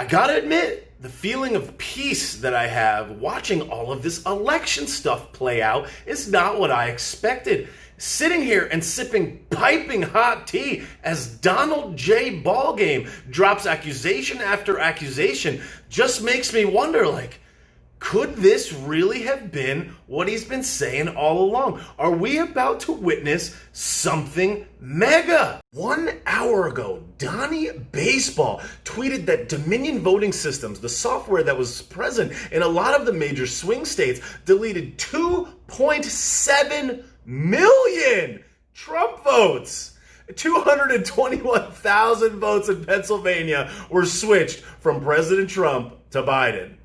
I gotta admit, the feeling of peace that I have watching all of this election stuff play out is not what I expected. Sitting here and sipping piping hot tea as Donald J. Ballgame drops accusation after accusation just makes me wonder, could this really have been what he's been saying all along? Are we about to witness something mega? 1 hour ago, Donnie Baseball tweeted that Dominion Voting Systems, the software that was present in a lot of the major swing states, deleted 2.7 million Trump votes. 221,000 votes in Pennsylvania were switched from President Trump to Biden.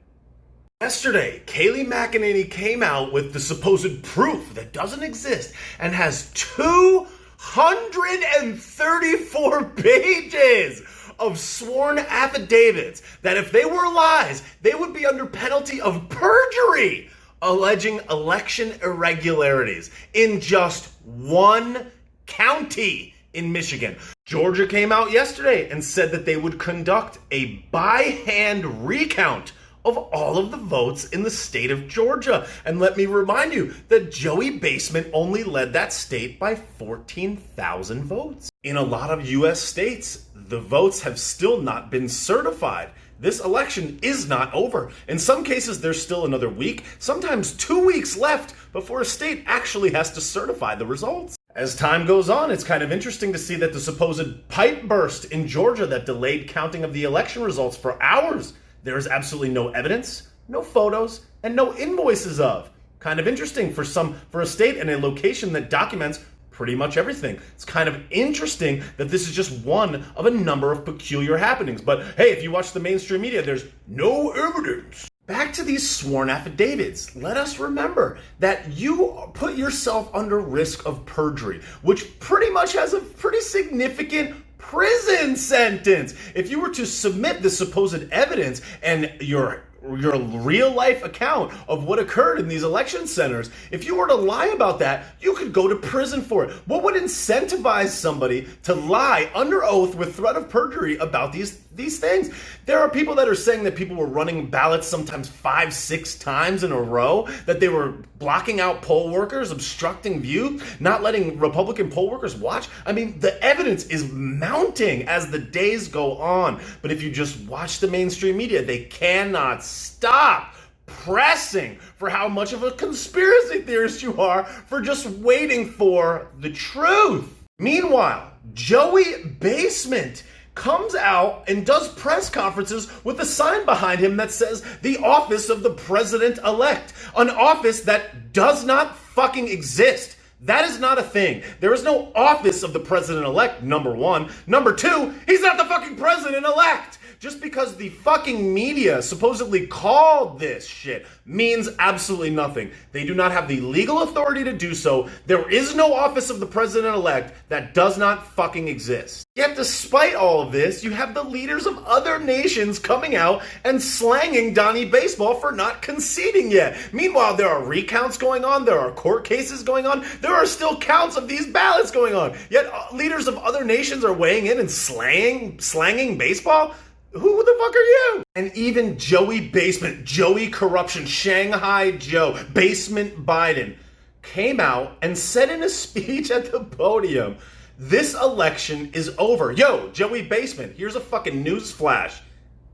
Yesterday, Kayleigh McEnany came out with the supposed proof that doesn't exist and has 234 pages of sworn affidavits that if they were lies, they would be under penalty of perjury, alleging election irregularities in just one county in Michigan. Georgia came out yesterday and said that they would conduct a by-hand recount of all of the votes in the state of Georgia. And let me remind you that Joey Basement only led that state by 14,000 votes. In a lot of U.S. states, the votes have still not been certified. This election is not over. In some cases, there's still another week, sometimes 2 weeks left before a state actually has to certify the results. As time goes on, it's kind of interesting to see that the supposed pipe burst in Georgia that delayed counting of the election results for hours, there is absolutely no evidence, no photos, and no invoices of. Kind of interesting for a state and a location that documents pretty much everything. It's kind of interesting that this is just one of a number of peculiar happenings. But hey, if you watch the mainstream media, there's no evidence. Back to these sworn affidavits. Let us remember that you put yourself under risk of perjury, which pretty much has a pretty significant prison sentence. If you were to submit the supposed evidence and your real life account of what occurred in these election centers, if you were to lie about that, you could go to prison for it. What would incentivize somebody to lie under oath with threat of perjury about these things? There are people that are saying that people were running ballots sometimes 5-6 times in a row, that they were blocking out poll workers, obstructing view, not letting Republican poll workers watch. I mean, the evidence is mounting as the days go on. But if you just watch the mainstream media, they cannot stop pressing for how much of a conspiracy theorist you are for just waiting for the truth. Meanwhile, Joey Basement comes out and does press conferences with a sign behind him that says the office of the president-elect, an office that does not fucking exist. That is not a thing. There is no office of the president-elect, number one. Number two, he's not the fucking president-elect. Just because the fucking media supposedly called this shit means absolutely nothing. They do not have the legal authority to do so. There is no office of the president-elect that does not fucking exist. Yet despite all of this, you have the leaders of other nations coming out and slanging Donnie Baseball for not conceding yet. Meanwhile, there are recounts going on. There are court cases going on. There are still counts of these ballots going on. Yet leaders of other nations are weighing in and slanging baseball? Who the fuck are you? And even Joey Basement, Joey Corruption, Shanghai Joe, Basement Biden came out and said in a speech at the podium, this election is over. Yo, Joey Basement, here's a fucking news flash.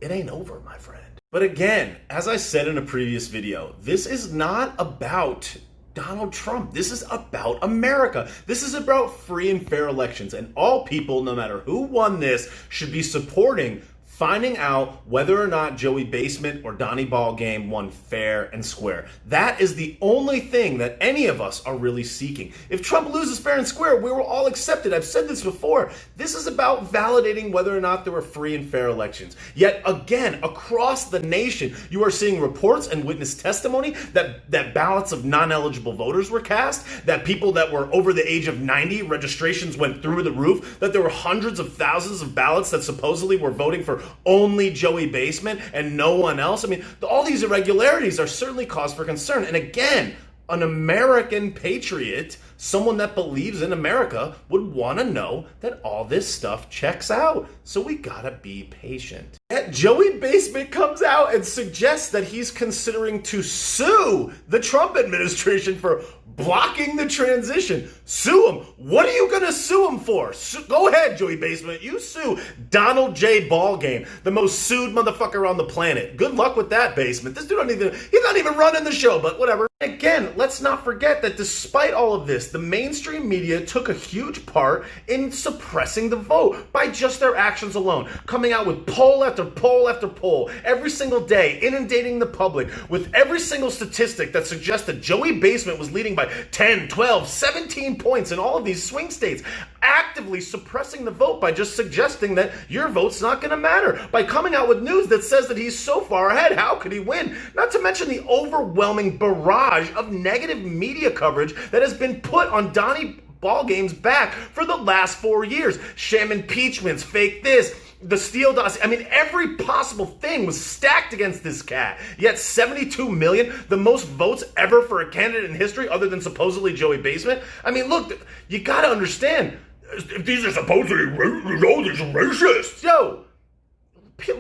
It ain't over, my friend. But again, as I said in a previous video, this is not about Donald Trump. This is about America. This is about free and fair elections. And all people, no matter who won this, should be supporting finding out whether or not Joey Basement or Donnie Ballgame won fair and square. That is the only thing that any of us are really seeking. If Trump loses fair and square, we will all accept it. I've said this before. This is about validating whether or not there were free and fair elections. Yet again, across the nation, you are seeing reports and witness testimony that ballots of non-eligible voters were cast, that people that were over the age of 90, registrations went through the roof, that there were hundreds of thousands of ballots that supposedly were voting for only Joey Basement and no one else. I mean, all these irregularities are certainly cause for concern. And again, an American patriot, someone that believes in America, would want to know that all this stuff checks out. So we gotta be patient. And Joey Basement comes out and suggests that he's considering to sue the Trump administration for blocking the transition. Sue him. What are you gonna sue him for? Go ahead, Joey Basement. You sue Donald J. Ballgame, the most sued motherfucker on the planet. Good luck with that, Basement. This dude he's not even running the show, but whatever. Again, let's not forget that despite all of this, the mainstream media took a huge part in suppressing the vote by just their actions alone, coming out with poll after poll after poll every single day, inundating the public with every single statistic that suggests that Joey Basement was leading by 10, 12, 17 points in all of these swing states, actively suppressing the vote by just suggesting that your vote's not going to matter, by coming out with news that says that he's so far ahead, how could he win? Not to mention the overwhelming barrage of negative media coverage that has been put on Donnie Ballgame's back for the last 4 years. Sham impeachments, fake this, the Steele dossier. I mean, every possible thing was stacked against this cat. Yet 72 million, the most votes ever for a candidate in history other than supposedly Joey Basement. I mean, look, you gotta understand, if these are supposedly these are racists. Yo,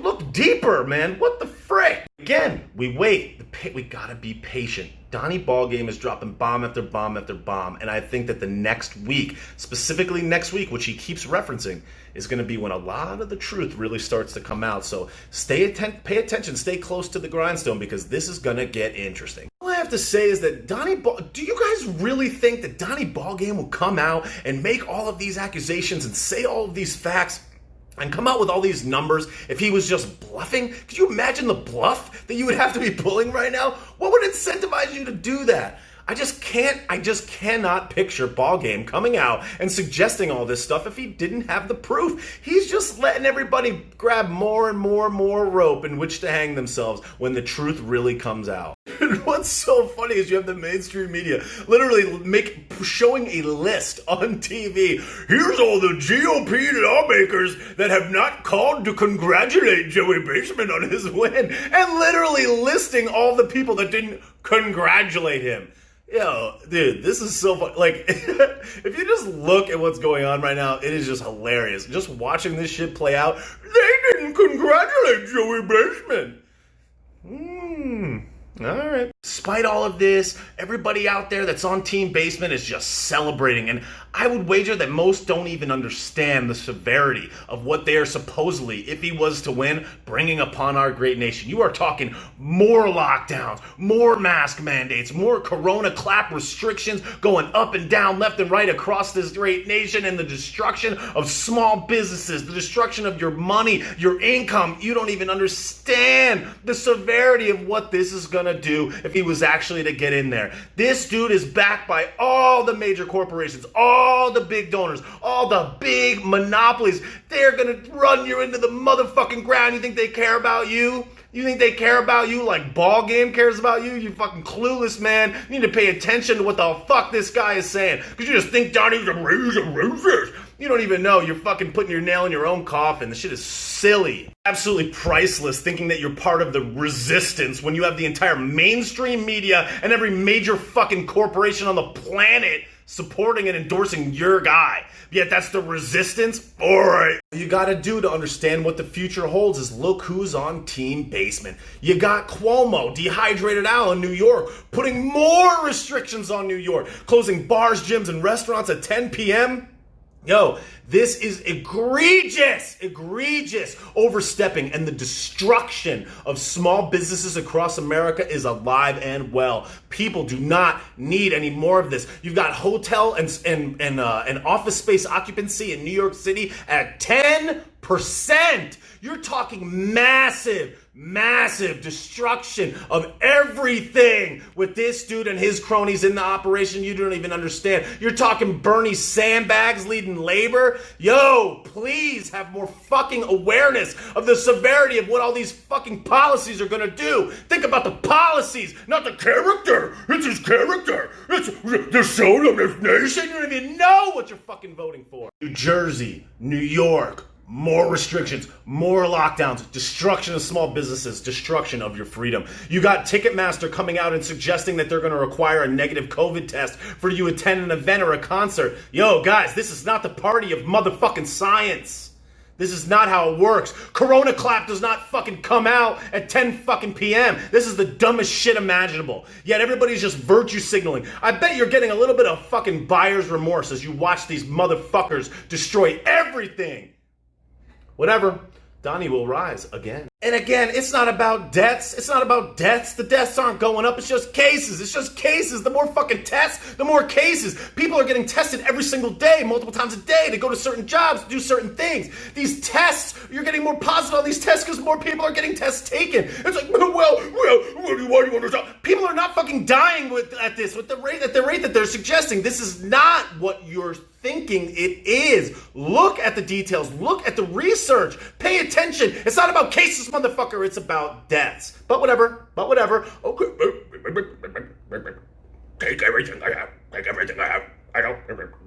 look deeper, man. What the frick? Again, we wait. We gotta be patient. Donnie Ballgame is dropping bomb after bomb after bomb, and I think that the next week, specifically next week, which he keeps referencing, is going to be when a lot of the truth really starts to come out. So pay attention, stay close to the grindstone, because this is going to get interesting. All I have to say is that do you guys really think that Donnie Ballgame will come out and make all of these accusations and say all of these facts and come out with all these numbers if he was just bluffing? Could you imagine the bluff that you would have to be pulling right now? What would incentivize you to do that? I just cannot picture Ballgame coming out and suggesting all this stuff if he didn't have the proof. He's just letting everybody grab more and more and more rope in which to hang themselves when the truth really comes out. What's so funny is you have the mainstream media literally showing a list on TV. Here's all the GOP lawmakers that have not called to congratulate Joey Basement on his win, and literally listing all the people that didn't congratulate him. Yo, dude, this is so fun. Like, if you just look at what's going on right now, it is just hilarious. Just watching this shit play out, they didn't congratulate Joey Basement. All right. Despite all of this, everybody out there that's on Team Basement is just celebrating, and I would wager that most don't even understand the severity of what they are supposedly, if he was to win, bringing upon our great nation. You are talking more lockdowns, more mask mandates, more corona clap restrictions going up and down, left and right across this great nation, and the destruction of small businesses, the destruction of your money, your income. You don't even understand the severity of what this is going to do if he was actually to get in there. This dude is backed by all the major corporations, all the big donors, all the big monopolies. They're gonna run you into the motherfucking ground. You think they care about you? You think they care about you like Ballgame cares about you? You fucking clueless, man. You need to pay attention to what the fuck this guy is saying, because you just think Donnie's a racist. You don't even know. You're fucking putting your nail in your own coffin. This shit is silly. Absolutely priceless, thinking that you're part of the resistance when you have the entire mainstream media and every major fucking corporation on the planet supporting and endorsing your guy. Yet that's the resistance? Alright. All you gotta do to understand what the future holds is look who's on Team Basement. You got Cuomo, Dehydrated Al in New York, putting more restrictions on New York, closing bars, gyms, and restaurants at 10 p.m. Yo, this is egregious overstepping, and the destruction of small businesses across America is alive and well. People do not need any more of this. You've got hotel and office space occupancy in New York City at 10%. You're talking massive destruction of everything with this dude and his cronies in the operation. You don't even understand. You're talking Bernie sandbags leading labor. Yo, please have more fucking awareness of the severity of what all these fucking policies are gonna do. Think about the policies, not the character. It's his character. It's the soul of this nation. You don't even know what you're fucking voting for. New Jersey, New York, more restrictions, more lockdowns, destruction of small businesses, destruction of your freedom. You got Ticketmaster coming out and suggesting that they're going to require a negative COVID test for you to attend an event or a concert. Yo, guys, this is not the party of motherfucking science. This is not how it works. Corona Clap does not fucking come out at 10 fucking p.m. This is the dumbest shit imaginable. Yet everybody's just virtue signaling. I bet you're getting a little bit of fucking buyer's remorse as you watch these motherfuckers destroy everything. Whatever. Donnie will rise again. And again, it's not about deaths. It's not about deaths. The deaths aren't going up. It's just cases. It's just cases. The more fucking tests, the more cases. People are getting tested every single day, multiple times a day, to go to certain jobs, to do certain things. These tests, you're getting more positive on these tests because more people are getting tests taken. It's like, well, what do you want to stop? People are not fucking dying at the rate that they're suggesting. This is not what you're thinking it is. Look at the details. Look at the research. Pay attention. It's not about cases, motherfucker. It's about deaths. But whatever. Okay. Take everything I have. Take everything I have. I don't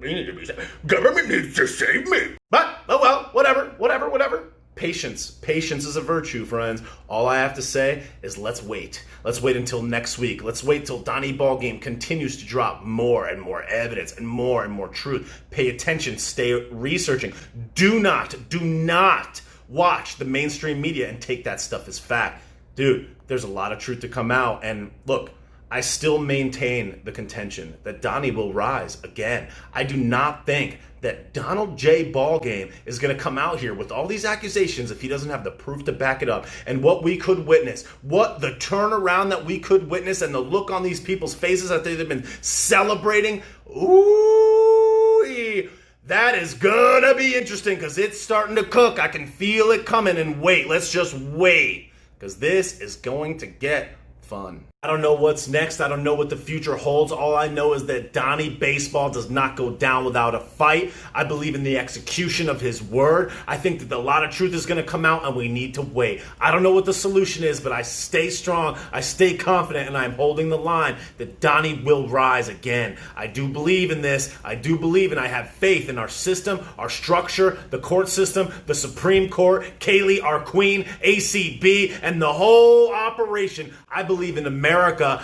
need to be saved. Government needs to save me. But, oh well, whatever. Patience is a virtue, friends. All I have to say is let's wait. Let's wait until next week. Let's wait till Donnie Ballgame continues to drop more and more evidence and more truth. Pay attention. Stay researching. Do not watch the mainstream media and take that stuff as fact. Dude, there's a lot of truth to come out. And look, I still maintain the contention that Donnie will rise again. I do not think that Donald J. Ballgame is going to come out here with all these accusations if he doesn't have the proof to back it up. And what we could witness, what the turnaround that we could witness, and the look on these people's faces that they've been celebrating, ooh, that is gonna be interesting because it's starting to cook. I can feel it coming, and let's just wait because this is going to get fun. I don't know what's next. I don't know what the future holds. All I know is that Donnie Baseball does not go down without a fight. I believe in the execution of his word. I think that a lot of truth is going to come out and we need to wait. I don't know what the solution is, but I stay strong, I stay confident, and I'm holding the line that Donnie will rise again. I do believe in this. I do believe and I have faith in our system, our structure, the court system, the Supreme Court, Kaylee, our queen, ACB, and the whole operation. I believe in America.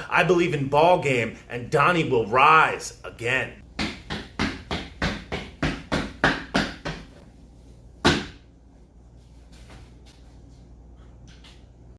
I believe in Ballgame, and Donnie will rise again.